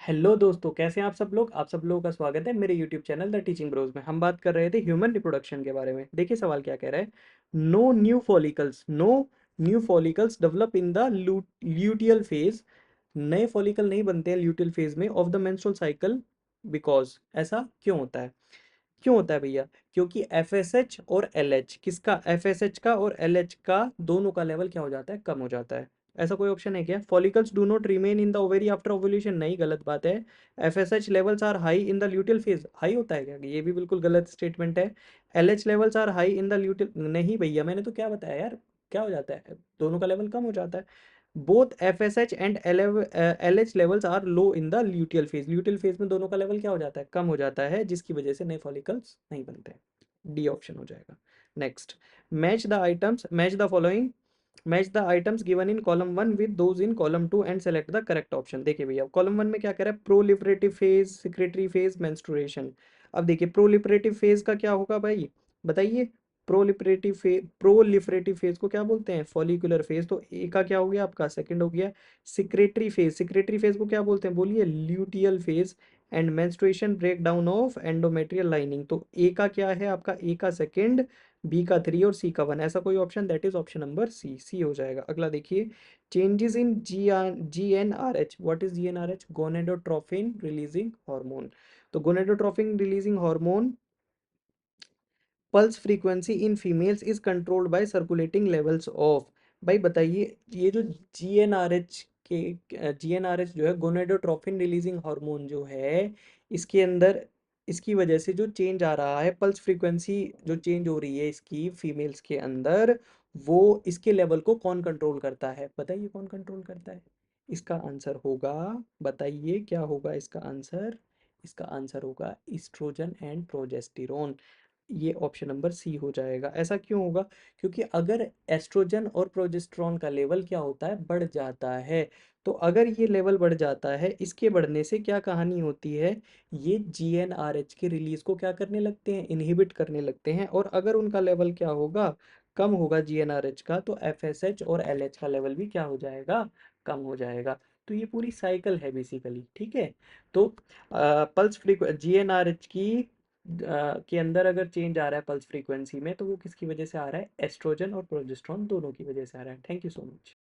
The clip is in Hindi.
हेलो दोस्तों, कैसे हैं आप सब लोग। आप सब लोगों का स्वागत है मेरे YouTube channel the teaching bros में। हम बात कर रहे थे ह्यूमन रिप्रोडक्शन के बारे में। देखिए सवाल क्या कह रहा है। No new follicles develop in the luteal phase. नए फॉलिकल नहीं बनते हैं ल्यूटियल फेज में of the menstrual cycle. Because ऐसा क्यों होता है। क्यों होता है भैया। क्योंकि एफएसएच और एलएच किसका, एफएसएच का और एलएच का दोनों का लेवल क्या हो जाता है, कम हो जाता है। ऐसा कोई ऑप्शन है क्या। Follicles do not remain in the ovary after ovulation, नहीं, गलत बात है। FSH levels are high in the luteal phase, high होता है क्या, ये भी बिल्कुल गलत स्टेटमेंट है। LH levels are high in the luteal, नहीं भैया, मैंने तो क्या बताया यार। क्या हो जाता है, दोनों का लेवल कम हो जाता है। Both F S H and L H levels are low in the luteal phase, luteal phase में दोनों का लेवल क्या हो जाता है, कम हो जाता है, जिसकी वजह से नए फॉलिकल्स नहीं बनते। डी ऑप्शन हो जाएगा। Next, match the following, match the items given in column one with those in column to and select the correct option. देखिए भैया, कॉलम वन में क्या कह रहा है, proliferative phase, secretary phase, menstruation. अब देखिए प्रोलिफरेटिव फेज का क्या होगा भाई, बताइए। प्रोलिफरेटिव फेज को क्या बोलते हैं, फॉलिकुलर फेज। तो ए का क्या हो गया आपका, सेकंड हो गया। सिक्रेटरी फेज को क्या बोलते हैं, बोलिए, luteal phase. And menstruation break down of endometrial lining. तो ए का क्या है आपका, ए का सेकंड, बी का थ्री और सी का वन। ऐसा कोई option, that is option number C, C हो जाएगा। अगला देखिए, changes in GnRH। What is GnRH, gonadotropin releasing hormone. तो gonadotropin releasing hormone pulse frequency in females is controlled by circulating levels of. भाई बताइए, ये जो जीएनआरएच जीएनआरएच जो है, गोनेडोट्रोफिन रिलीजिंग हार्मोन जो है, इसके अंदर, इसकी वजह से जो चेंज आ रहा है, पल्स फ्रीक्वेंसी जो चेंज हो रही है इसकी फीमेल्स के अंदर, वो इसके लेवल को कौन कंट्रोल करता है, बताइए कौन कंट्रोल करता है। इसका आंसर होगा, बताइए क्या होगा इसका आंसर। इसका आंसर होगा ईस्ट्रोजन एंड प्रोजेस्टेरोन। ये ऑप्शन नंबर सी हो जाएगा। ऐसा क्यों होगा, क्योंकि अगर एस्ट्रोजन और प्रोजेस्टेरॉन का लेवल क्या होता है, बढ़ जाता है। तो अगर ये लेवल बढ़ जाता है, इसके बढ़ने से क्या कहानी होती है, ये जीएनआरएच के रिलीज को क्या करने लगते हैं, इनहिबिट करने लगते हैं। और अगर उनका लेवल क्या होगा, कम होगा जीएनआरएच का, तो एफएसएच और एलएच का लेवल भी क्या हो जाएगा, कम हो जाएगा। तो ये पूरी साइकिल है बेसिकली, ठीक है। तो पल्स फ्रीक्वेंसी जीएनआरएच की के अंदर अगर चेंज आ रहा है पल्स फ्रीक्वेंसी में, तो वो किसकी वजह से आ रहा है, एस्ट्रोजन और प्रोजेस्टेरॉन दोनों की वजह से आ रहा है। Thank you so much.